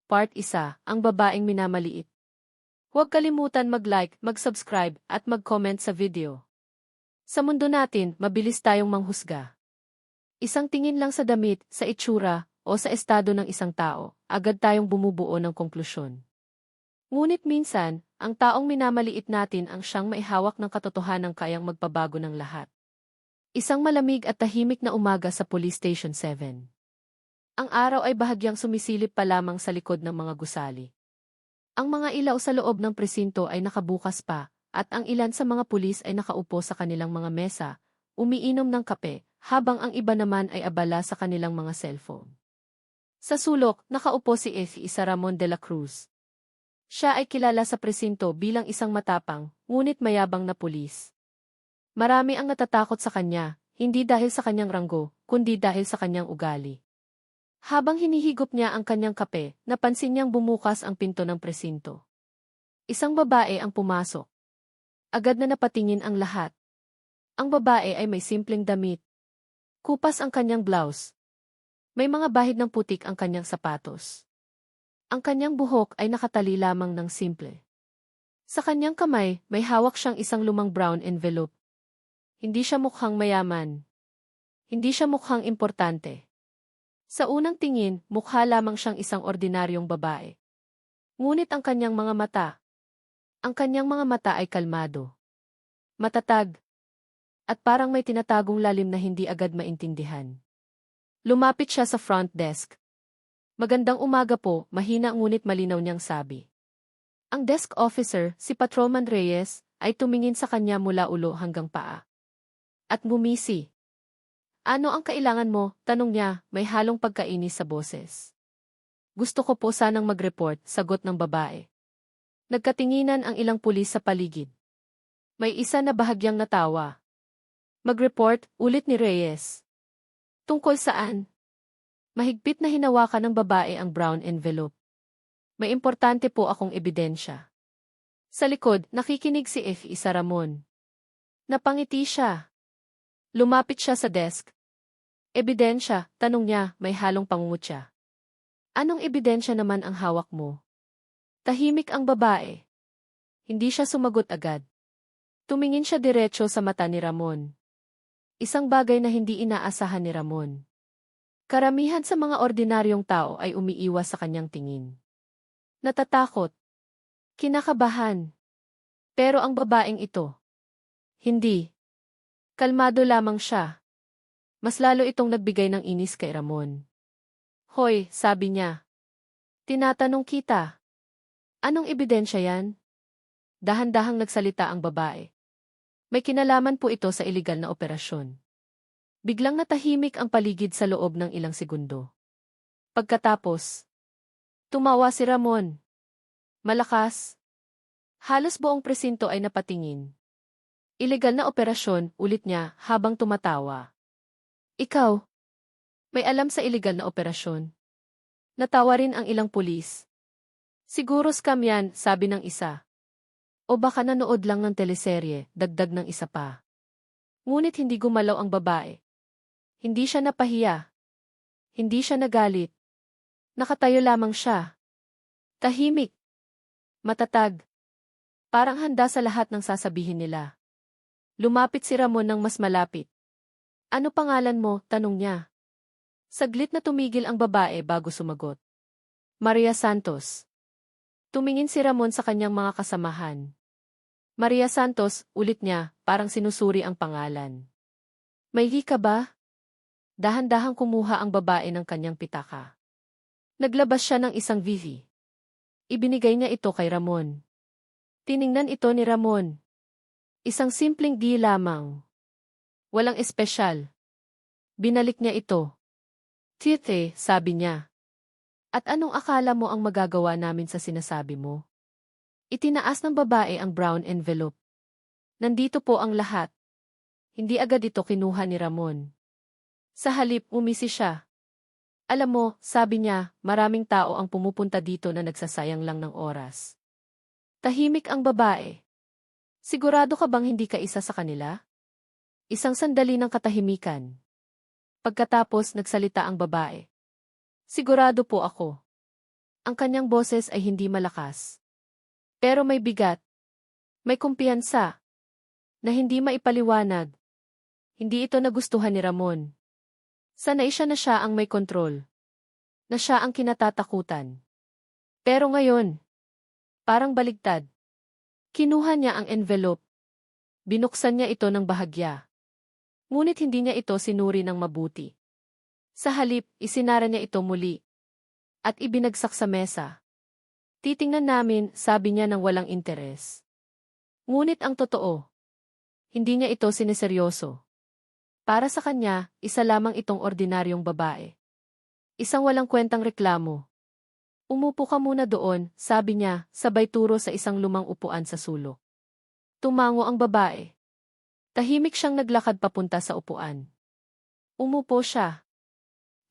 Part 1, ang babaeng minamaliit. Huwag kalimutan mag-like, mag-subscribe, at mag-comment sa video. Sa mundo natin, mabilis tayong manghusga. Isang tingin lang sa damit, sa itsura, o sa estado ng isang tao, agad tayong bumubuo ng konklusyon. Ngunit minsan, ang taong minamaliit natin ang siyang maihawak ng katotohanang kayang magpabago ng lahat. Isang malamig at tahimik na umaga sa Police Station 7. Ang araw ay bahagyang sumisilip pa lamang sa likod ng mga gusali. Ang mga ilaw sa loob ng presinto ay nakabukas pa, at ang ilan sa mga pulis ay nakaupo sa kanilang mga mesa, umiinom ng kape, habang ang iba naman ay abala sa kanilang mga cellphone. Sa sulok, nakaupo si F. Ramon de la Cruz. Siya ay kilala sa presinto bilang isang matapang, ngunit mayabang na pulis. Marami ang natatakot sa kanya, hindi dahil sa kanyang ranggo, kundi dahil sa kanyang ugali. Habang hinihigop niya ang kanyang kape, napansin niyang bumukas ang pinto ng presinto. Isang babae ang pumasok. Agad na napatingin ang lahat. Ang babae ay may simpleng damit. Kupas ang kanyang blouse. May mga bahid ng putik ang kanyang sapatos. Ang kanyang buhok ay nakatali lamang ng simple. Sa kanyang kamay, may hawak siyang isang lumang brown envelope. Hindi siya mukhang mayaman. Hindi siya mukhang importante. Sa unang tingin, mukha lamang siyang isang ordinaryong babae. Ngunit ang kanyang mga mata ay kalmado, matatag, at parang may tinatagong lalim na hindi agad maintindihan. Lumapit siya sa front desk. Magandang umaga po, mahina ngunit malinaw niyang sabi. Ang desk officer, si Patrolman Reyes, ay tumingin sa kanya mula ulo hanggang paa. At ngumisi. Ano ang kailangan mo? Tanong niya, may halong pagkainis sa boses. Gusto ko po sanang mag-report, sagot ng babae. Nagkatinginan ang ilang pulis sa paligid. May isa na bahagyang natawa. Mag-report, ulit ni Reyes. Tungkol saan? Mahigpit na hinawakan ng babae ang brown envelope. May importante po akong ebidensya. Sa likod, nakikinig si F. Ramon. Napangiti siya. Lumapit siya sa desk. Ebidensya, tanong niya, may halong pangungutya. Anong ebidensya naman ang hawak mo? Tahimik ang babae. Hindi siya sumagot agad. Tumingin siya diretso sa mata ni Ramon. Isang bagay na hindi inaasahan ni Ramon. Karamihan sa mga ordinaryong tao ay umiiwas sa kanyang tingin. Natatakot. Kinakabahan. Pero ang babaeng ito, hindi. Kalmado lamang siya. Mas lalo itong nagbigay ng inis kay Ramon. Hoy, sabi niya. Tinatanong kita. Anong ebidensya yan? Dahan-dahang nagsalita ang babae. May kinalaman po ito sa iligal na operasyon. Biglang natahimik ang paligid sa loob ng ilang segundo. Pagkatapos, tumawa si Ramon. Malakas. Halos buong presinto ay napatingin. Iligal na operasyon, ulit niya habang tumatawa. Ikaw, may alam sa iligal na operasyon. Natawa rin ang ilang pulis. Siguro scam yan, sabi ng isa. O baka nanood lang ng teleserye, dagdag ng isa pa. Ngunit hindi gumalaw ang babae. Hindi siya napahiya. Hindi siya nagalit. Nakatayo lamang siya. Tahimik. Matatag. Parang handa sa lahat ng sasabihin nila. Lumapit si Ramon ng mas malapit. Ano pangalan mo? Tanong niya. Saglit na tumigil ang babae bago sumagot. Maria Santos. Tumingin si Ramon sa kanyang mga kasamahan. Maria Santos, ulit niya, parang sinusuri ang pangalan. May ka ba? Dahan-dahang kumuha ang babae ng kanyang pitaka. Naglabas siya ng isang VV. Ibinigay niya ito kay Ramon. Tiningnan ito ni Ramon. Isang simpleng D lamang. Walang espesyal. Binalik niya ito. Tite, sabi niya. At anong akala mo ang magagawa namin sa sinasabi mo? Itinaas ng babae ang brown envelope. Nandito po ang lahat. Hindi agad ito kinuha ni Ramon. Sa halip, umisi siya. Alam mo, sabi niya, maraming tao ang pumupunta dito na nagsasayang lang ng oras. Tahimik ang babae. Sigurado ka bang hindi ka isa sa kanila? Isang sandali ng katahimikan. Pagkatapos nagsalita ang babae. Sigurado po ako. Ang kanyang boses ay hindi malakas. Pero may bigat. May kumpiyansa. Na hindi maipaliwanag. Hindi ito nagustuhan ni Ramon. Sanay siya na siya ang may kontrol. Na siya ang kinatatakutan. Pero ngayon, parang baligtad. Kinuha niya ang envelope. Binuksan niya ito ng bahagya. Ngunit hindi niya ito sinuri ng mabuti. Sa halip, isinara niya ito muli. At ibinagsak sa mesa. Titingnan namin, sabi niya ng walang interes. Ngunit ang totoo, hindi niya ito sineseryoso. Para sa kanya, isa lamang itong ordinaryong babae. Isang walang kwentang reklamo. Umupo ka muna doon, sabi niya, sabay turo sa isang lumang upuan sa sulok. Tumango ang babae. Tahimik siyang naglakad papunta sa upuan. Umupo siya.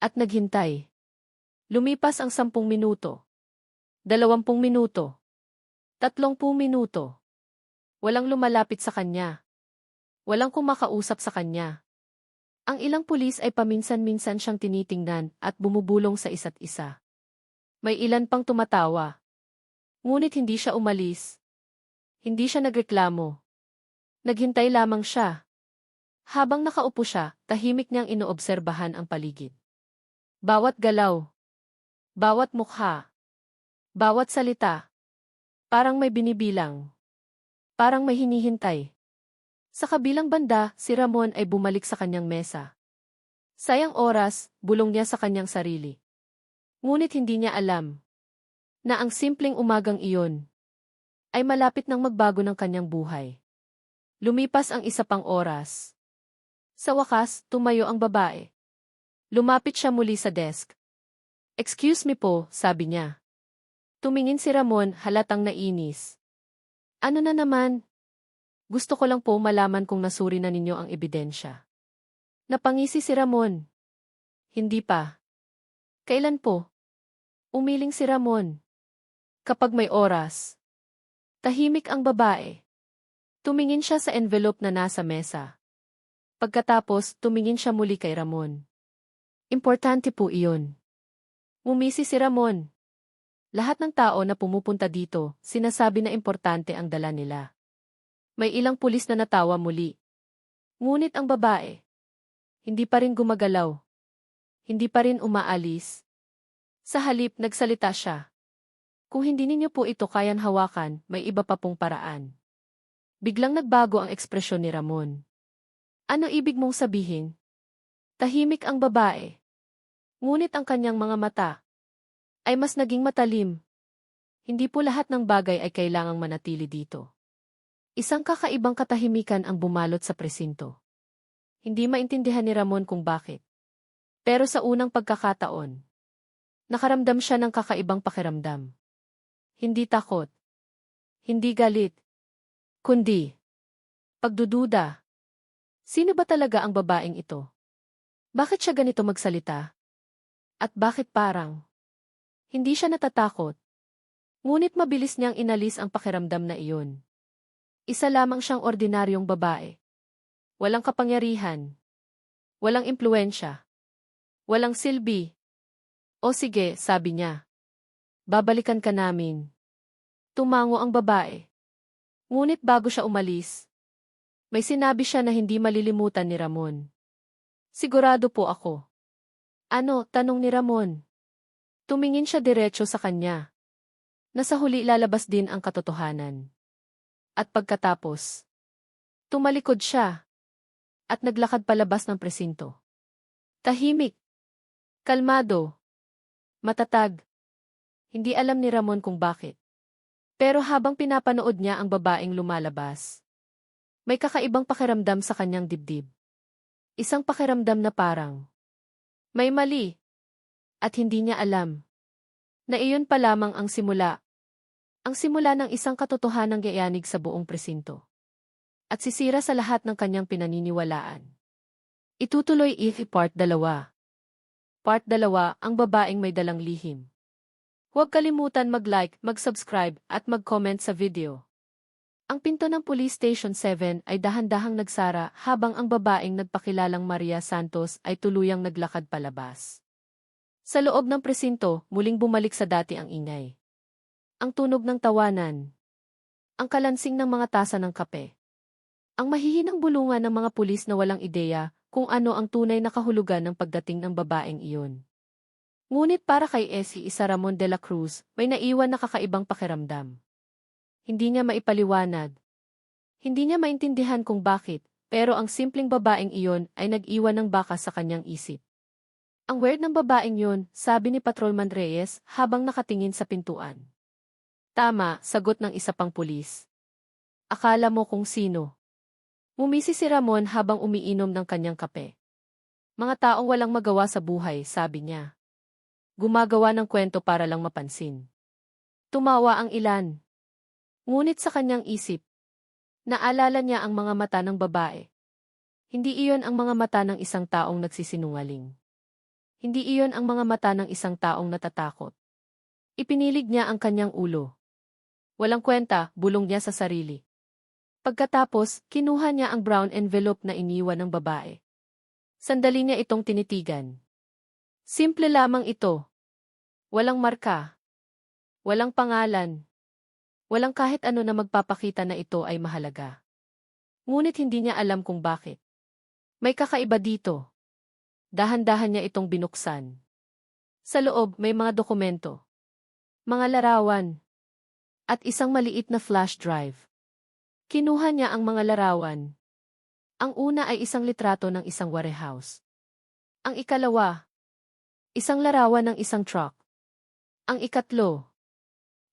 At naghintay. Lumipas ang 10 minuto. 20 minuto. 30 minuto. Walang lumalapit sa kanya. Walang kumakausap sa kanya. Ang ilang pulis ay paminsan-minsan siyang tinitingnan at bumubulong sa isa't isa. May ilan pang tumatawa. Ngunit hindi siya umalis. Hindi siya nagreklamo. Naghintay lamang siya. Habang nakaupo siya, tahimik niyang inoobserbahan ang paligid. Bawat galaw. Bawat mukha. Bawat salita. Parang may binibilang. Parang may hinihintay. Sa kabilang banda, si Ramon ay bumalik sa kanyang mesa. Sayang oras, bulong niya sa kanyang sarili. Ngunit hindi niya alam na ang simpleng umagang iyon ay malapit nang magbago ng kanyang buhay. Lumipas ang isa pang oras. Sa wakas, tumayo ang babae. Lumapit siya muli sa desk. "Excuse me po," sabi niya. Tumingin si Ramon, halatang nainis. "Ano na naman? Gusto ko lang po malaman kung nasuri na ninyo ang ebidensya." Napangisi si Ramon. "Hindi pa." "Kailan po?" Umiling si Ramon. "Kapag may oras." Tahimik ang babae. Tumingin siya sa envelope na nasa mesa. Pagkatapos, tumingin siya muli kay Ramon. "Importante po iyon." Ngumisi si Ramon. Lahat ng tao na pumupunta dito, sinasabi na importante ang dala nila. May ilang pulis na natawa muli. Ngunit ang babae, hindi pa rin gumagalaw. Hindi pa rin umaalis. Sa halip, nagsalita siya. "Kung hindi ninyo po ito kayang hawakan, may iba pa pong paraan." Biglang nagbago ang ekspresyon ni Ramon. "Ano ibig mong sabihin?" Tahimik ang babae. Ngunit ang kanyang mga mata ay mas naging matalim. Hindi po lahat ng bagay ay kailangang manatili dito. Isang kakaibang katahimikan ang bumalot sa presinto. Hindi maintindihan ni Ramon kung bakit. Pero sa unang pagkakataon, nakaramdam siya ng kakaibang pakiramdam. Hindi takot. Hindi galit. Kundi pagdududa. Sino ba talaga ang babaeng ito? Bakit siya ganito magsalita? At bakit parang hindi siya natatakot? Ngunit mabilis niyang inalis ang pakiramdam na iyon. Isa lamang siyang ordinaryong babae. Walang kapangyarihan. Walang impluwensya. Walang silbi. "O sige," sabi niya. "Babalikan ka namin." Tumango ang babae. Ngunit bago siya umalis, may sinabi siya na hindi malilimutan ni Ramon. "Sigurado po ako." "Ano?" tanong ni Ramon. Tumingin siya diretso sa kanya. Nasa huli lalabas din ang katotohanan. At pagkatapos, tumalikod siya at naglakad palabas ng presinto. Tahimik, kalmado, matatag. Hindi alam ni Ramon kung bakit. Pero habang pinapanood niya ang babaeng lumalabas, may kakaibang pakiramdam sa kanyang dibdib. Isang pakiramdam na parang may mali. At hindi niya alam na iyon pa lamang ang simula. Ang simula ng isang katotohanang yayanig sa buong presinto. At sisira sa lahat ng kanyang pinaniniwalaan. Itutuloy Part 2. Part 2, ang babaeng may dalang lihim. Huwag kalimutan mag-like, mag-subscribe, at mag-comment sa video. Ang pinto ng Police Station 7 ay dahan-dahang nagsara habang ang babaeng nagpakilalang Maria Santos ay tuluyang naglakad palabas. Sa loob ng presinto, muling bumalik sa dati ang ingay. Ang tunog ng tawanan. Ang kalansing ng mga tasa ng kape. Ang mahihinang bulungan ng mga pulis na walang ideya kung ano ang tunay na kahulugan ng pagdating ng babaeng iyon. Ngunit para kay Essie Isa Ramon de la Cruz, may naiwan na kakaibang pakiramdam. Hindi niya maipaliwanag. Hindi niya maintindihan kung bakit, pero ang simpleng babaeng iyon ay nag-iwan ng bakas sa kanyang isip. Ang weird ng babaeng yun, sabi ni Patrolman Reyes habang nakatingin sa pintuan. Tama, sagot ng isa pang pulis. Akala mo kung sino. Ngumisi si Ramon habang umiinom ng kanyang kape. Mga taong walang magawa sa buhay, sabi niya. Gumagawa ng kwento para lang mapansin. Tumawa ang ilan. Ngunit sa kanyang isip, naalala niya ang mga mata ng babae. Hindi iyon ang mga mata ng isang taong nagsisinungaling. Hindi iyon ang mga mata ng isang taong natatakot. Ipinilig niya ang kanyang ulo. Walang kwenta, bulong niya sa sarili. Pagkatapos, kinuha niya ang brown envelope na iniwan ng babae. Sandali niya itong tinitigan. Simple lamang ito. Walang marka. Walang pangalan. Walang kahit ano na magpapakita na ito ay mahalaga. Ngunit hindi niya alam kung bakit. May kakaiba dito. Dahan-dahan niya itong binuksan. Sa loob may mga dokumento, mga larawan, at isang maliit na flash drive. Kinuha niya ang mga larawan. Ang una ay isang litrato ng isang warehouse. Ang ikalawa, isang larawan ng isang truck. Ang ikatlo,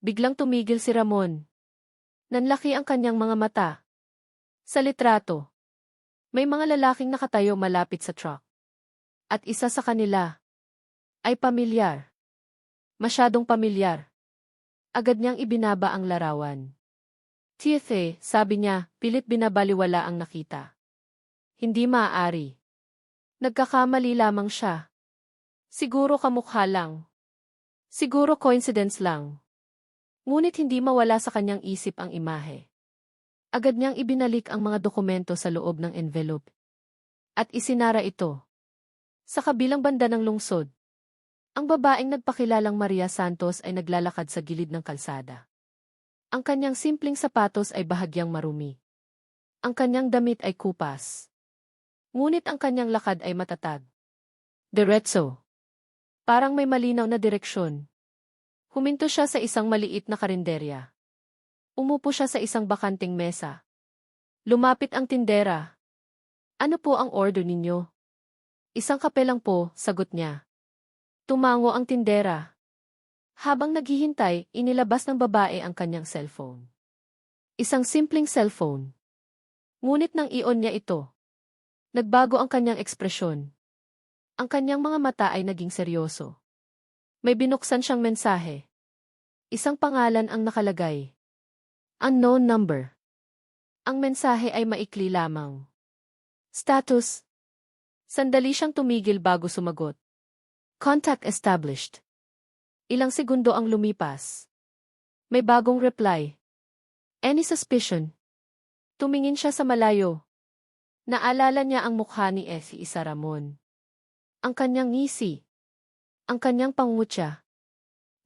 biglang tumigil si Ramon. Nanlaki ang kanyang mga mata. Sa litrato, may mga lalaking nakatayo malapit sa truck. At isa sa kanila ay pamilyar. Masyadong pamilyar. Agad niyang ibinaba ang larawan. Tiethe, sabi niya, pilit binabaliwala ang nakita. Hindi maaari. Nagkakamali lamang siya. Siguro kamukha lang. Siguro coincidence lang. Ngunit hindi mawala sa kanyang isip ang imahe. Agad niyang ibinalik ang mga dokumento sa loob ng envelope. At isinara ito. Sa kabilang banda ng lungsod, ang babaeng nagpakilalang Maria Santos ay naglalakad sa gilid ng kalsada. Ang kanyang simpleng sapatos ay bahagyang marumi. Ang kanyang damit ay kupas. Ngunit ang kanyang lakad ay matatag. Diretso. Parang may malinaw na direksyon. Huminto siya sa isang maliit na karinderya. Umupo siya sa isang bakanting mesa. Lumapit ang tindera. Ano po ang order ninyo? Isang kape lang po, sagot niya. Tumango ang tindera. Habang naghihintay, inilabas ng babae ang kanyang cellphone. Isang simpleng cellphone. Ngunit nang i-on niya ito, nagbago ang kanyang ekspresyon. Ang kanyang mga mata ay naging seryoso. May binuksan siyang mensahe. Isang pangalan ang nakalagay. Unknown number. Ang mensahe ay maikli lamang. Status. Sandali siyang tumigil bago sumagot. Contact established. Ilang segundo ang lumipas. May bagong reply. Any suspicion? Tumingin siya sa malayo. Naalala niya ang mukha ni Essie Isa Ramon. Ang kanyang ngisi. Ang kanyang pangungutya.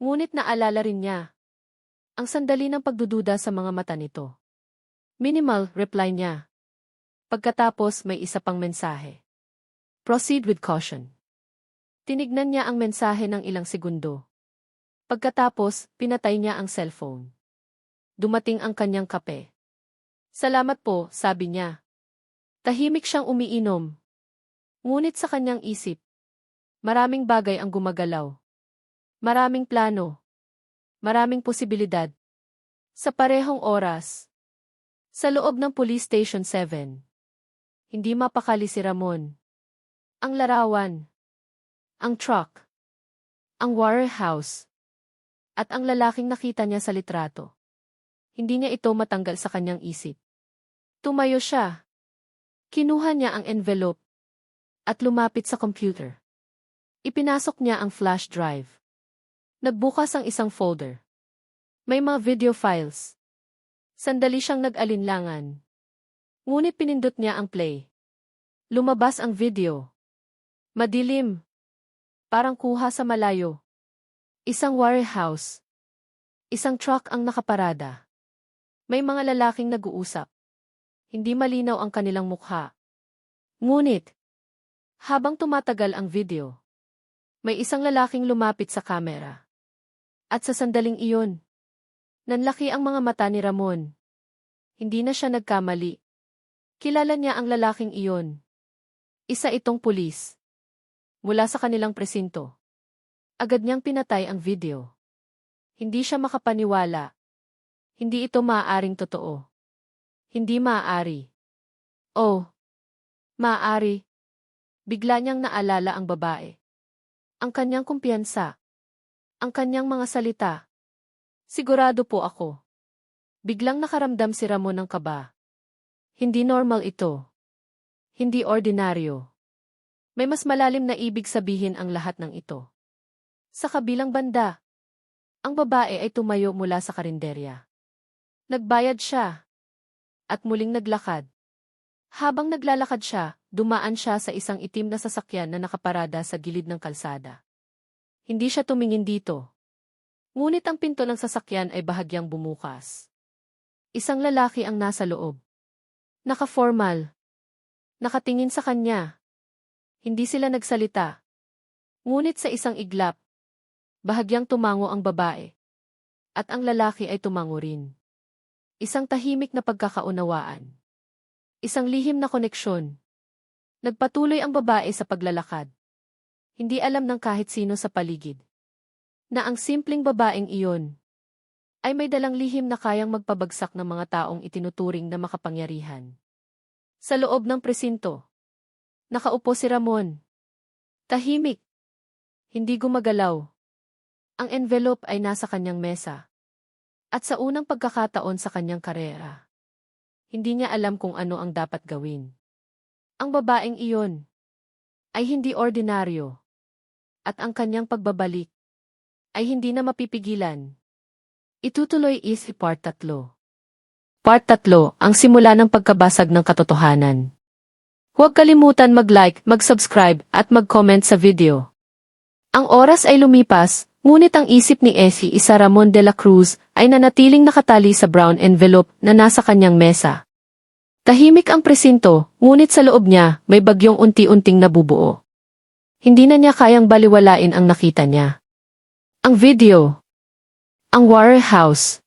Ngunit naalala rin niya ang sandali ng pagdududa sa mga mata nito. Minimal, reply niya. Pagkatapos may isa pang mensahe. Proceed with caution. Tinignan niya ang mensahe ng ilang segundo. Pagkatapos, pinatay niya ang cellphone. Dumating ang kanyang kape. Salamat po, sabi niya. Tahimik siyang umiinom. Ngunit sa kanyang isip, maraming bagay ang gumagalaw. Maraming plano. Maraming posibilidad. Sa parehong oras, sa loob ng Police Station 7, hindi mapakali si Ramon. Ang larawan, ang truck, ang warehouse, at ang lalaking nakita niya sa litrato. Hindi niya ito matanggal sa kanyang isip. Tumayo siya. Kinuha niya ang envelope at lumapit sa computer. Ipinasok niya ang flash drive. Nagbukas ang isang folder. May mga video files. Sandali siyang nag-alinlangan. Ngunit pinindot niya ang play. Lumabas ang video. Madilim. Parang kuha sa malayo. Isang warehouse. Isang truck ang nakaparada. May mga lalaking nag-uusap. Hindi malinaw ang kanilang mukha. Ngunit, habang tumatagal ang video, may isang lalaking lumapit sa kamera. At sa sandaling iyon, nanlaki ang mga mata ni Ramon. Hindi na siya nagkamali. Kilala niya ang lalaking iyon. Isa itong pulis. Mula sa kanilang presinto. Agad niyang pinatay ang video. Hindi siya makapaniwala. Hindi ito maaaring totoo. Hindi maaari. Oh, maaari. Bigla niyang naalala ang babae. Ang kanyang kumpiyansa. Ang kanyang mga salita. Sigurado po ako. Biglang nakaramdam si Ramon ng kaba. Hindi normal ito. Hindi ordinaryo. May mas malalim na ibig sabihin ang lahat ng ito. Sa kabilang banda, ang babae ay tumayo mula sa karinderya. Nagbayad siya. At muling naglakad. Habang naglalakad siya, dumaan siya sa isang itim na sasakyan na nakaparada sa gilid ng kalsada. Hindi siya tumingin dito. Ngunit ang pinto ng sasakyan ay bahagyang bumukas. Isang lalaki ang nasa loob. Naka-formal. Nakatingin sa kanya. Hindi sila nagsalita. Ngunit sa isang iglap, bahagyang tumango ang babae. At ang lalaki ay tumango rin. Isang tahimik na pagkakaunawaan. Isang lihim na koneksyon. Nagpatuloy ang babae sa paglalakad. Hindi alam ng kahit sino sa paligid na ang simpleng babaeng iyon ay may dalang lihim na kayang magpabagsak ng mga taong itinuturing na makapangyarihan. Sa loob ng presinto, nakaupo si Ramon. Tahimik. Hindi gumagalaw. Ang envelope ay nasa kanyang mesa. At sa unang pagkakataon sa kanyang karera, hindi niya alam kung ano ang dapat gawin. Ang babaeng iyon ay hindi ordinaryo. At ang kanyang pagbabalik ay hindi na mapipigilan. Itutuloy is Part 3. Part 3, ang simula ng pagkabasag ng katotohanan. Huwag kalimutan mag-like, mag-subscribe, at mag-comment sa video. Ang oras ay lumipas, ngunit ang isip ni Effie Isa Ramon de la Cruz ay nanatiling nakatali sa brown envelope na nasa kanyang mesa. Tahimik ang presinto, ngunit sa loob niya may bagyong unti-unting nabubuo. Hindi na niya kayang baliwalain ang nakita niya. Ang video. Ang warehouse.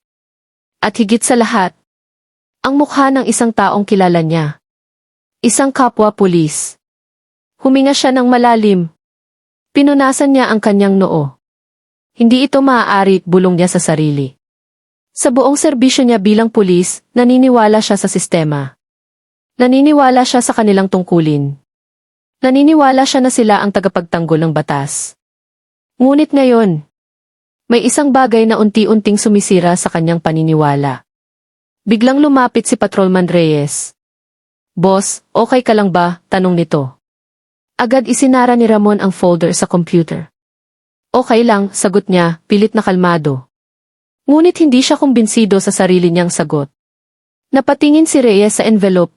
At higit sa lahat, ang mukha ng isang taong kilala niya. Isang kapwa-pulis. Huminga siya ng malalim. Pinunasan niya ang kanyang noo. Hindi ito maaari, bulong niya sa sarili. Sa buong serbisyo niya bilang pulis, naniniwala siya sa sistema. Naniniwala siya sa kanilang tungkulin. Naniniwala siya na sila ang tagapagtanggol ng batas. Ngunit ngayon, may isang bagay na unti-unting sumisira sa kanyang paniniwala. Biglang lumapit si Patrolman Reyes. "Boss, okay ka lang ba?" tanong nito. Agad isinara ni Ramon ang folder sa computer. "Okay lang," sagot niya, pilit na kalmado. Ngunit hindi siya kumbinsido sa sarili niyang sagot. Napatingin si Reyes sa envelope.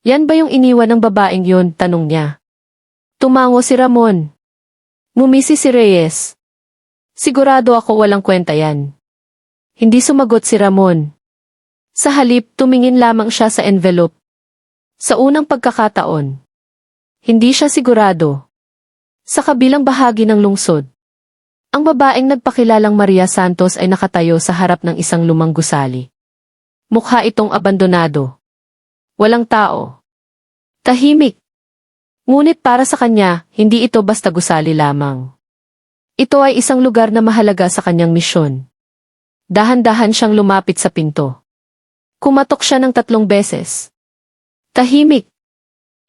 "Yan ba yung iniwan ng babaeng yon?" tanong niya. Tumango si Ramon. Ngumisi si Reyes. "Sigurado ako walang kwenta yan." Hindi sumagot si Ramon. Sa halip, tumingin lamang siya sa envelope. Sa unang pagkakataon, hindi siya sigurado. Sa kabilang bahagi ng lungsod, ang babaeng nagpakilalang Maria Santos ay nakatayo sa harap ng isang lumang gusali. Mukha itong abandonado. Walang tao. Tahimik. Ngunit para sa kanya, hindi ito basta gusali lamang. Ito ay isang lugar na mahalaga sa kanyang misyon. Dahan-dahan siyang lumapit sa pinto. Kumatok siya ng 3 beses. Tahimik.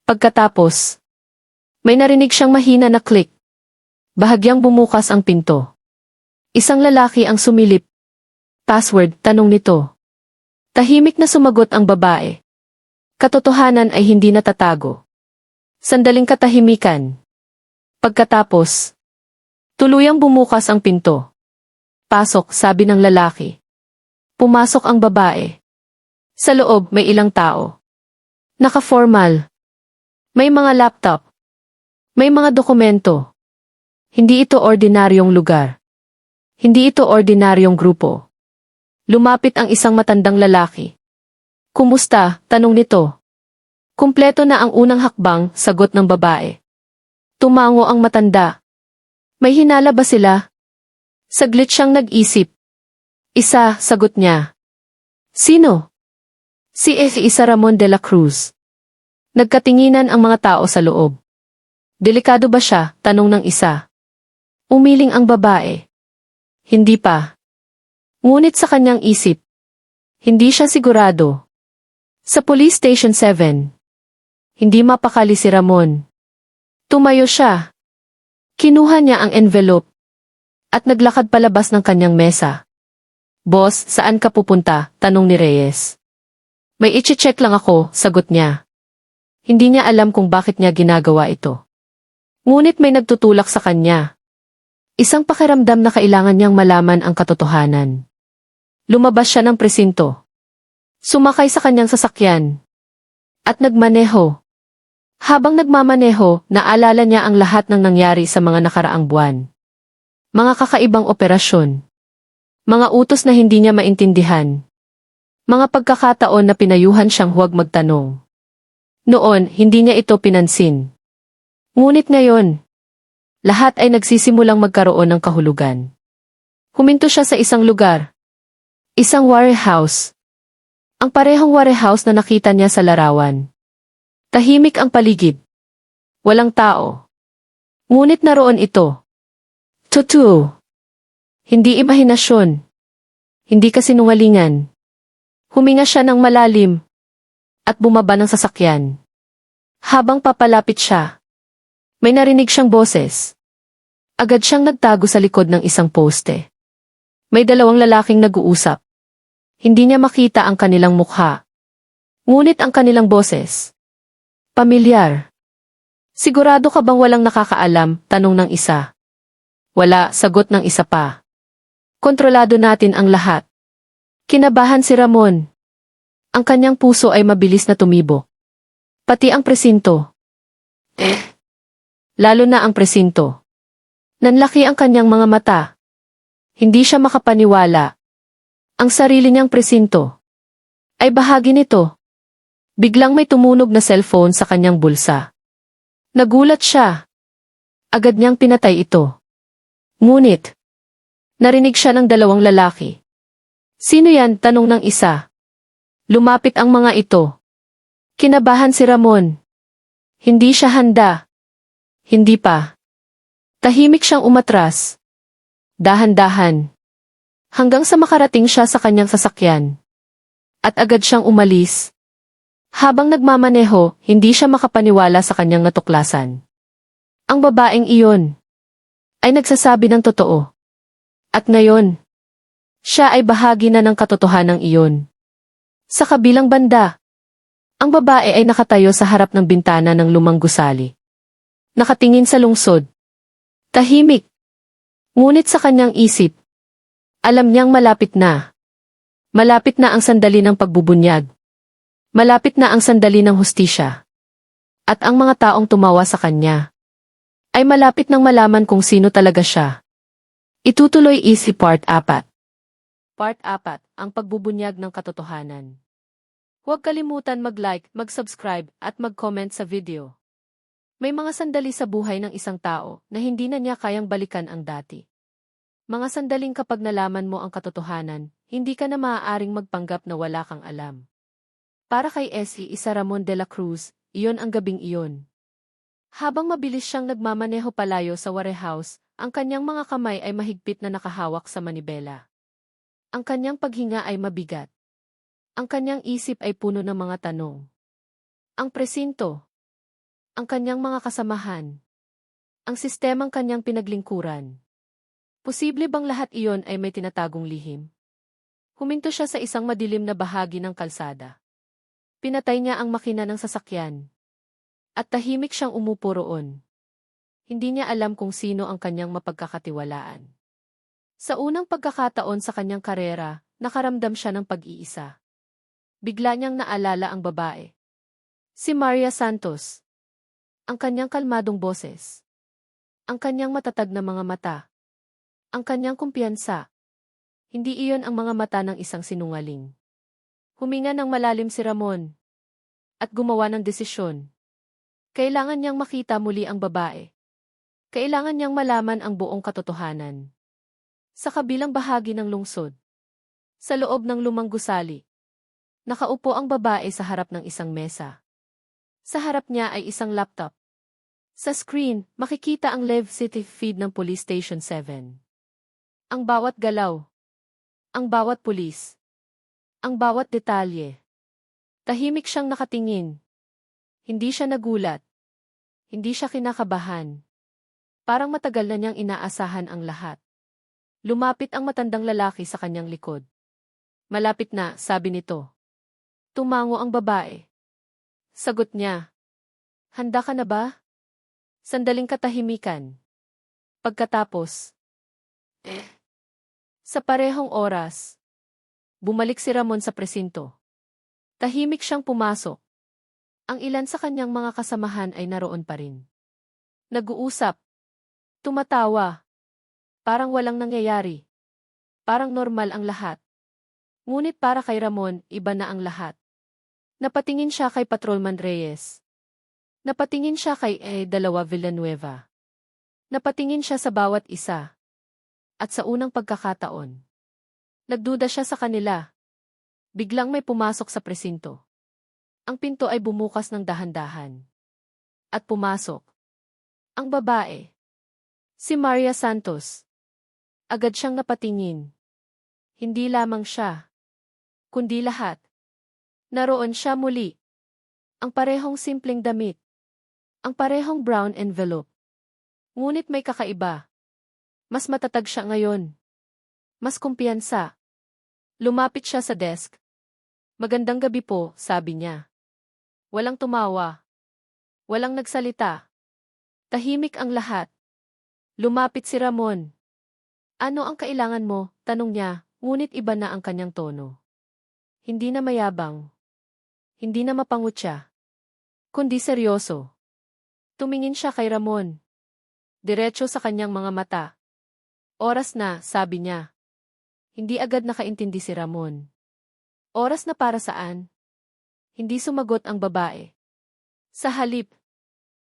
Pagkatapos, may narinig siyang mahina na click. Bahagyang bumukas ang pinto. Isang lalaki ang sumilip. "Password?" tanong nito. Tahimik na sumagot ang babae. Katotohanan ay hindi natatago. Sandaling katahimikan. Pagkatapos, tuluyang bumukas ang pinto. "Pasok," sabi ng lalaki. Pumasok ang babae. Sa loob may ilang tao. Naka-formal. May mga laptop. May mga dokumento. Hindi ito ordinaryong lugar. Hindi ito ordinaryong grupo. Lumapit ang isang matandang lalaki. Kumusta? Tanong nito. Kumpleto na ang unang hakbang, sagot ng babae. Tumango ang matanda. May hinala ba sila? Saglit siyang nag-isip. Isa, sagot niya. Sino? Si Isa Ramon de la Cruz. Nagkatinginan ang mga tao sa loob. Delikado ba siya? Tanong ng isa. Umiling ang babae. Hindi pa. Ngunit sa kanyang isip. Hindi siya sigurado. Sa Police Station 7. Hindi mapakali si Ramon. Tumayo siya. Kinuha niya ang envelope. At naglakad palabas ng kanyang mesa. Boss, saan ka pupunta? Tanong ni Reyes. May iche-check lang ako, sagot niya. Hindi niya alam kung bakit niya ginagawa ito. Ngunit may nagtutulak sa kanya. Isang pakiramdam na kailangan niyang malaman ang katotohanan. Lumabas siya ng presinto. Sumakay sa kanyang sasakyan. At nagmaneho. Habang nagmamaneho, naalala niya ang lahat ng nangyari sa mga nakaraang buwan. Mga kakaibang operasyon. Mga utos na hindi niya maintindihan. Mga pagkakataon na pinayuhan siyang huwag magtanong. Noon, hindi niya ito pinansin. Ngunit ngayon, lahat ay nagsisimulang magkaroon ng kahulugan. Huminto siya sa isang lugar. Isang warehouse. Ang parehong warehouse na nakita niya sa larawan. Tahimik ang paligid. Walang tao. Ngunit naroon ito. Totoo. Hindi imahinasyon. Hindi kasinungalingan. Huminga siya ng malalim. At bumaba ng sasakyan. Habang papalapit siya, may narinig siyang boses. Agad siyang nagtago sa likod ng isang poste. May dalawang lalaking nag-uusap. Hindi niya makita ang kanilang mukha. Ngunit ang kanilang boses. Pamilyar. Sigurado ka bang walang nakakaalam? Tanong ng isa. Wala, sagot ng isa pa. Kontrolado natin ang lahat. Kinabahan si Ramon. Ang kanyang puso ay mabilis na tumibok. Pati ang presinto. Lalo na ang presinto. Nanlaki ang kanyang mga mata. Hindi siya makapaniwala. Ang sarili niyang presinto ay bahagi nito. Biglang may tumunog na cellphone sa kanyang bulsa. Nagulat siya. Agad niyang pinatay ito. Ngunit, narinig siya ng dalawang lalaki. Sino yan? Tanong ng isa. Lumapit ang mga ito. Kinabahan si Ramon. Hindi siya handa. Hindi pa. Tahimik siyang umatras. Dahan-dahan. Hanggang sa makarating siya sa kanyang sasakyan. At agad siyang umalis. Habang nagmamaneho, hindi siya makapaniwala sa kanyang natuklasan. Ang babaeng iyon ay nagsasabi ng totoo. At ngayon, siya ay bahagi na ng katotohanan iyon. Sa kabilang banda, ang babae ay nakatayo sa harap ng bintana ng lumang gusali. Nakatingin sa lungsod. Tahimik. Ngunit sa kanyang isip, alam niyang malapit na. Malapit na ang sandali ng pagbubunyag. Malapit na ang sandali ng hustisya. At ang mga taong tumawa sa kanya ay malapit nang malaman kung sino talaga siya. Itutuloy Easy Part 4. Part 4, ang pagbubunyag ng katotohanan. Huwag kalimutan mag-like, mag-subscribe, at mag-comment sa video. May mga sandali sa buhay ng isang tao na hindi na niya kayang balikan ang dati. Mga sandaling kapag nalaman mo ang katotohanan, hindi ka na maaaring magpanggap na wala kang alam. Para kay Isa Ramon de la Cruz, iyon ang gabing iyon. Habang mabilis siyang nagmamaneho palayo sa warehouse, ang kanyang mga kamay ay mahigpit na nakahawak sa manibela. Ang kanyang paghinga ay mabigat. Ang kanyang isip ay puno ng mga tanong. Ang presinto. Ang kanyang mga kasamahan. Ang sistemang kanyang pinaglingkuran. Posible bang lahat iyon ay may tinatagong lihim? Huminto siya sa isang madilim na bahagi ng kalsada. Pinatay niya ang makina ng sasakyan. At tahimik siyang umupo roon. Hindi niya alam kung sino ang kanyang mapagkakatiwalaan. Sa unang pagkakataon sa kanyang karera, nakaramdam siya ng pag-iisa. Bigla niyang naalala ang babae. Si Maria Santos. Ang kanyang kalmadong boses. Ang kanyang matatag na mga mata. Ang kanyang kumpiyansa. Hindi iyon ang mga mata ng isang sinungaling. Huminga ng malalim si Ramon. At gumawa ng desisyon. Kailangan niyang makita muli ang babae. Kailangan niyang malaman ang buong katotohanan. Sa kabilang bahagi ng lungsod. Sa loob ng lumang gusali. Nakaupo ang babae sa harap ng isang mesa. Sa harap niya ay isang laptop. Sa screen, makikita ang live city feed ng Police Station 7. Ang bawat galaw. Ang bawat pulis. Ang bawat detalye. Tahimik siyang nakatingin. Hindi siya nagulat. Hindi siya kinakabahan. Parang matagal na niyang inaasahan ang lahat. Lumapit ang matandang lalaki sa kanyang likod. Malapit na, sabi nito. Tumango ang babae. Sagot niya. Handa ka na ba? Sandaling katahimikan. Pagkatapos. Sa parehong oras. Bumalik si Ramon sa presinto. Tahimik siyang pumasok. Ang ilan sa kanyang mga kasamahan ay naroon pa rin. Nag-uusap. Tumatawa. Parang walang nangyayari. Parang normal ang lahat. Ngunit para kay Ramon, iba na ang lahat. Napatingin siya kay Patrolman Reyes. Napatingin siya kay Dalawa Villanueva. Napatingin siya sa bawat isa. At sa unang pagkakataon. Nagduda siya sa kanila. Biglang may pumasok sa presinto. Ang pinto ay bumukas ng dahan-dahan. At pumasok. Ang babae. Si Maria Santos. Agad siyang napatingin. Hindi lamang siya. Kundi lahat. Naroon siya muli. Ang parehong simpleng damit. Ang parehong brown envelope. Ngunit may kakaiba. Mas matatag siya ngayon. Mas kumpiyansa. Lumapit siya sa desk. Magandang gabi po, sabi niya. Walang tumawa. Walang nagsalita. Tahimik ang lahat. Lumapit si Ramon. Ano ang kailangan mo? Tanong niya, ngunit iba na ang kanyang tono. Hindi na mayabang. Hindi na mapangutya. Kundi seryoso. Tumingin siya kay Ramon. Diretso sa kanyang mga mata. Oras na, sabi niya. Hindi agad nakaintindi si Ramon. Oras na para saan? Hindi sumagot ang babae. Sa halip,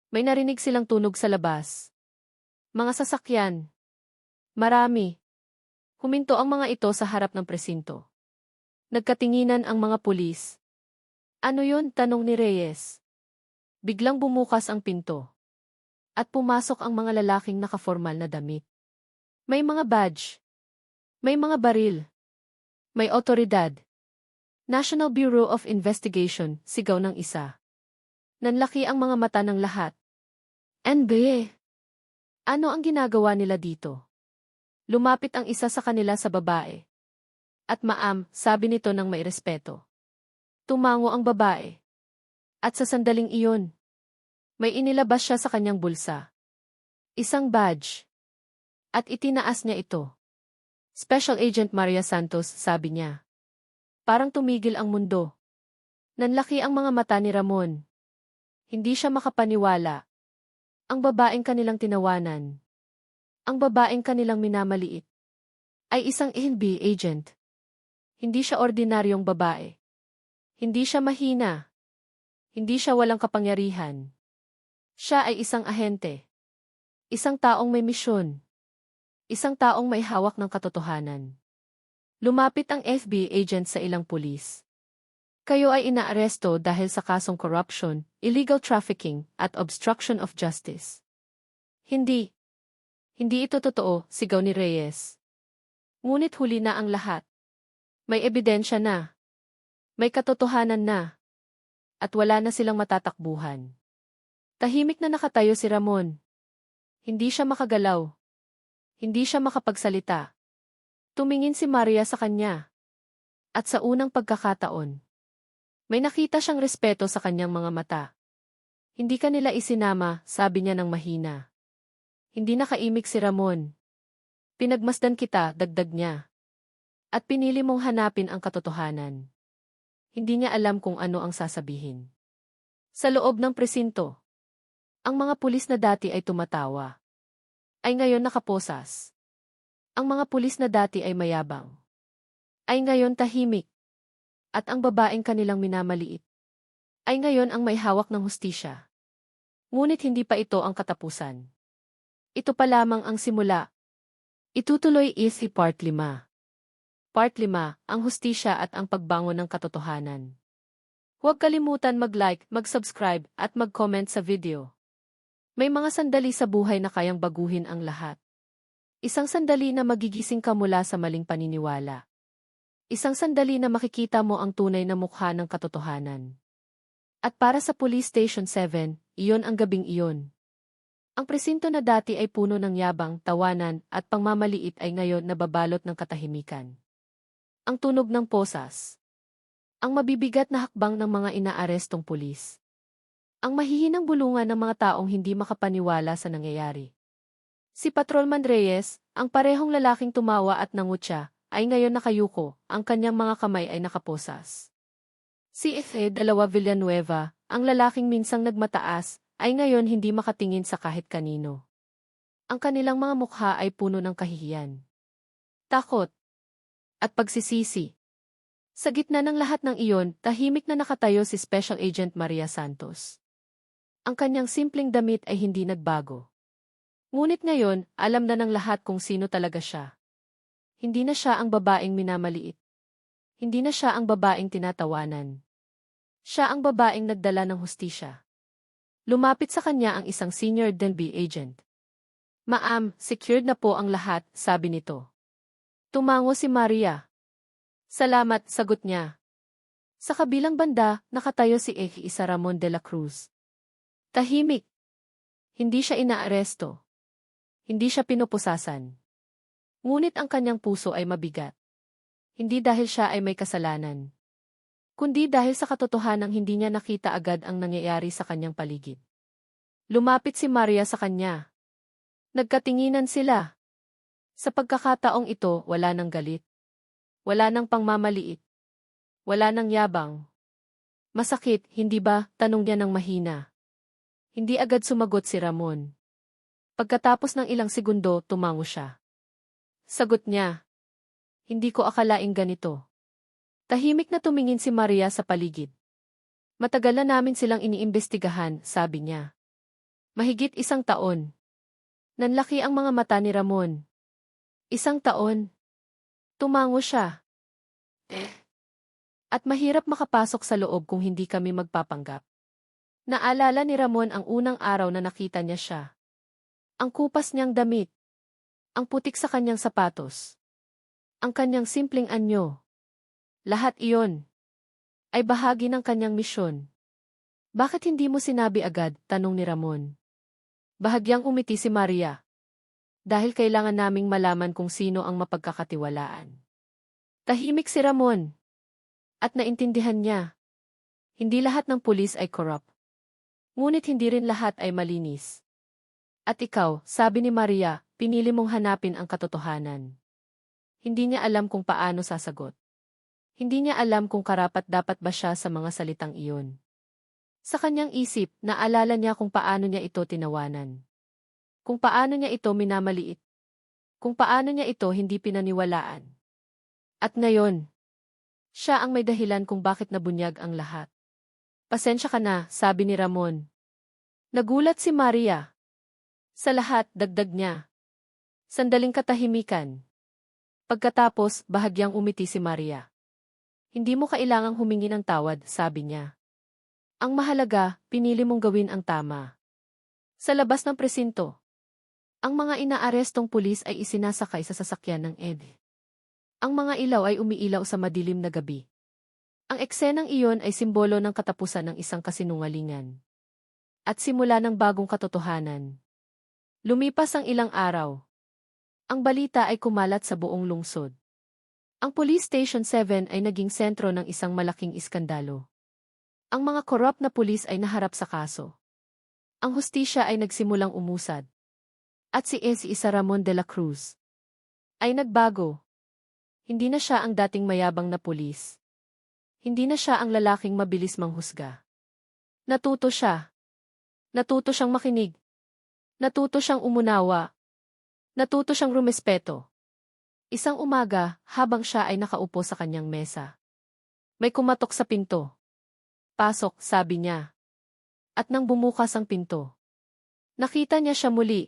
may narinig silang tunog sa labas. Mga sasakyan. Marami. Huminto ang mga ito sa harap ng presinto. Nagkatinginan ang mga pulis. Ano yun? Tanong ni Reyes. Biglang bumukas ang pinto. At pumasok ang mga lalaking nakaformal na damit. May mga badge. May mga baril. May otoridad. National Bureau of Investigation, sigaw ng isa. Nanlaki ang mga mata ng lahat. NBA. Ano ang ginagawa nila dito? Lumapit ang isa sa kanila sa babae. At ma'am, sabi nito ng may respeto. Tumango ang babae. At sa sandaling iyon, may inilabas siya sa kanyang bulsa. Isang badge. At itinaas niya ito. Special Agent Maria Santos, sabi niya. Parang tumigil ang mundo. Nanlaki ang mga mata ni Ramon. Hindi siya makapaniwala. Ang babaeng kanilang tinawanan. Ang babaeng kanilang minamaliit. Ay isang NBI agent. Hindi siya ordinaryong babae. Hindi siya mahina. Hindi siya walang kapangyarihan. Siya ay isang ahente. Isang taong may misyon. Isang taong may hawak ng katotohanan. Lumapit ang FBI agent sa ilang pulis. Kayo ay inaaresto dahil sa kasong corruption, illegal trafficking, at obstruction of justice. Hindi. Hindi ito totoo, sigaw ni Reyes. Ngunit huli na ang lahat. May ebidensya na. May katotohanan na. At wala na silang matatakbuhan. Tahimik na nakatayo si Ramon. Hindi siya makagalaw. Hindi siya makapagsalita. Tumingin si Maria sa kanya. At sa unang pagkakataon, may nakita siyang respeto sa kanyang mga mata. Hindi ka nila isinama, sabi niya ng mahina. Hindi nakaimik si Ramon. Pinagmasdan kita, dagdag niya. At pinili mong hanapin ang katotohanan. Hindi niya alam kung ano ang sasabihin. Sa loob ng presinto, ang mga pulis na dati ay tumatawa. ay ngayon nakaposas. Ang mga pulis na dati ay mayabang, ay ngayon tahimik. At ang babaeng kanilang minamaliit, ay ngayon ang may hawak ng hustisya. Ngunit hindi pa ito ang katapusan. Ito pa lamang ang simula. Itutuloy is Part 5. Part 5, ang hustisya at ang pagbangon ng katotohanan. Huwag kalimutan mag-like, mag-subscribe, at mag-comment sa video. May mga sandali sa buhay na kayang baguhin ang lahat. Isang sandali na magigising ka mula sa maling paniniwala. Isang sandali na makikita mo ang tunay na mukha ng katotohanan. At para sa Police Station 7, iyon ang gabing iyon. Ang presinto na dati ay puno ng yabang, tawanan, at pangmamaliit ay ngayon nababalot ng katahimikan. Ang tunog ng posas. Ang mabibigat na hakbang ng mga inaarestong pulis. Ang mahihinang bulungan ng mga taong hindi makapaniwala sa nangyayari. Si Patrolman Reyes, ang parehong lalaking tumawa at nangutya, ay ngayon nakayuko, ang kanyang mga kamay ay nakaposas. Si F.E. Villanueva, ang lalaking minsang nagmataas, ay ngayon hindi makatingin sa kahit kanino. Ang kanilang mga mukha ay puno ng kahihiyan, takot, at pagsisisi. Sa gitna ng lahat ng iyon, tahimik na nakatayo si Special Agent Maria Santos. Ang kanyang simpleng damit ay hindi nagbago. Ngunit ngayon, alam na ng lahat kung sino talaga siya. Hindi na siya ang babaeng minamaliit. Hindi na siya ang babaeng tinatawanan. Siya ang babaeng nagdala ng hustisya. Lumapit sa kanya ang isang senior DNB agent. "Ma'am, secured na po ang lahat," sabi nito. Tumango si Maria. "Salamat," sagot niya. Sa kabilang banda, nakatayo si Isa Ramon de la Cruz. Tahimik. Hindi siya inaaresto. Hindi siya pinupusasan. Ngunit ang kanyang puso ay mabigat. Hindi dahil siya ay may kasalanan, kundi dahil sa katotohanang hindi niya nakita agad ang nangyayari sa kanyang paligid. Lumapit si Maria sa kanya. Nagkatinginan sila. Sa pagkakataong ito, wala nang galit. Wala nang pangmamaliit. Wala nang yabang. "Masakit, hindi ba?" tanong niya ng mahina. Hindi agad sumagot si Ramon. Pagkatapos ng ilang segundo, tumango siya. Sagot niya, "Hindi ko akalaing ganito." Tahimik na tumingin si Maria sa paligid. "Matagal na namin silang iniimbestigahan," sabi niya. "Mahigit 1 taon. Nanlaki ang mga mata ni Ramon. 1 taon. Tumango siya. At mahirap makapasok sa loob kung hindi kami magpapanggap." Naalala ni Ramon ang unang araw na nakita niya siya. Ang kupas niyang damit. Ang putik sa kanyang sapatos. Ang kanyang simpleng anyo. Lahat iyon ay bahagi ng kanyang misyon. "Bakit hindi mo sinabi agad?" tanong ni Ramon. Bahagyang umiti si Maria. "Dahil kailangan naming malaman kung sino ang mapagkakatiwalaan." Tahimik si Ramon. At naintindihan niya. Hindi lahat ng pulis ay corrupt. Ngunit hindi rin lahat ay malinis. "At ikaw," sabi ni Maria, "pinili mong hanapin ang katotohanan." Hindi niya alam kung paano sasagot. Hindi niya alam kung karapat-dapat ba siya sa mga salitang iyon. Sa kanyang isip, naalala niya kung paano niya ito tinawanan. Kung paano niya ito minamaliit. Kung paano niya ito hindi pinaniwalaan. At ngayon, siya ang may dahilan kung bakit nabunyag ang lahat. "Pasensya ka na," sabi ni Ramon. Nagulat si Maria. Sa lahat, dagdag niya. Sandaling katahimikan. Pagkatapos, bahagyang umiti si Maria. "Hindi mo kailangang humingi ng tawad," sabi niya. "Ang mahalaga, pinili mong gawin ang tama." Sa labas ng presinto, ang mga inaarestong pulis ay isinasakay sa sasakyan ng ED. Ang mga ilaw ay umiilaw sa madilim na gabi. Ang eksenang iyon ay simbolo ng katapusan ng isang kasinungalingan. At simula ng bagong katotohanan. Lumipas ang ilang araw. Ang balita ay kumalat sa buong lungsod. Ang Police Station 7 ay naging sentro ng isang malaking iskandalo. Ang mga corrupt na pulis ay naharap sa kaso. Ang hustisya ay nagsimulang umusad. At si Isa Ramon de la Cruz ay nagbago. Hindi na siya ang dating mayabang na pulis. Hindi na siya ang lalaking mabilis manghusga. Natuto siya. Natuto siyang makinig. Natuto siyang umunawa. Natuto siyang rumespeto. Isang umaga, habang siya ay nakaupo sa kanyang mesa. May kumatok sa pinto. Pasok, sabi niya. At nang bumukas ang pinto, nakita niya siya muli.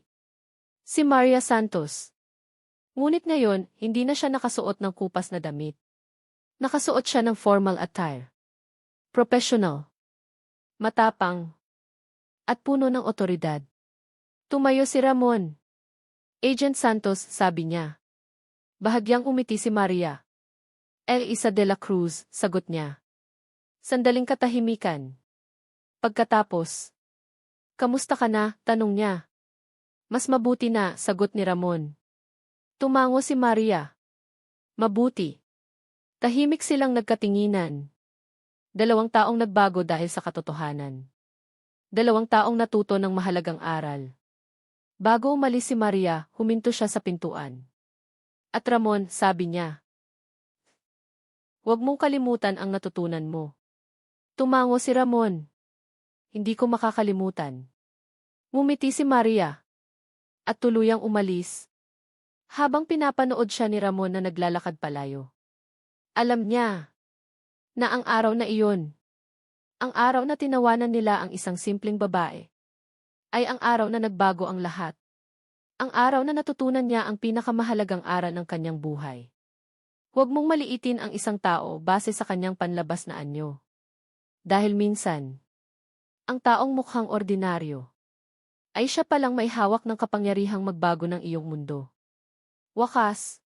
Si Maria Santos. Ngunit ngayon, hindi na siya nakasuot ng kupas na damit. Nakasuot siya ng formal attire. Professional. Matapang. At puno ng otoridad. Tumayo si Ramon. Agent Santos, sabi niya. Bahagyang umiti si Maria. Elisa de la Cruz, sagot niya. Sandaling katahimikan. Pagkatapos, kamusta ka na? Tanong niya. Mas mabuti na, sagot ni Ramon. Tumango si Maria. Mabuti. Tahimik silang nagkatinginan. 2 taong nagbago dahil sa katotohanan. 2 taong natuto ng mahalagang aral. Bago umalis si Maria, huminto siya sa pintuan. At Ramon, sabi niya. Huwag mong kalimutan ang natutunan mo. Tumango si Ramon. Hindi ko makakalimutan. Ngumiti si Maria. At tuluyang umalis. Habang pinapanood siya ni Ramon na naglalakad palayo. Alam niya na ang araw na iyon, ang araw na tinawanan nila ang isang simpleng babae, ay ang araw na nagbago ang lahat. Ang araw na natutunan niya ang pinakamahalagang aral ng kanyang buhay. Huwag mong maliitin ang isang tao base sa kanyang panlabas na anyo. Dahil minsan, ang taong mukhang ordinaryo, ay siya palang may hawak ng kapangyarihang magbago ng iyong mundo. Wakas,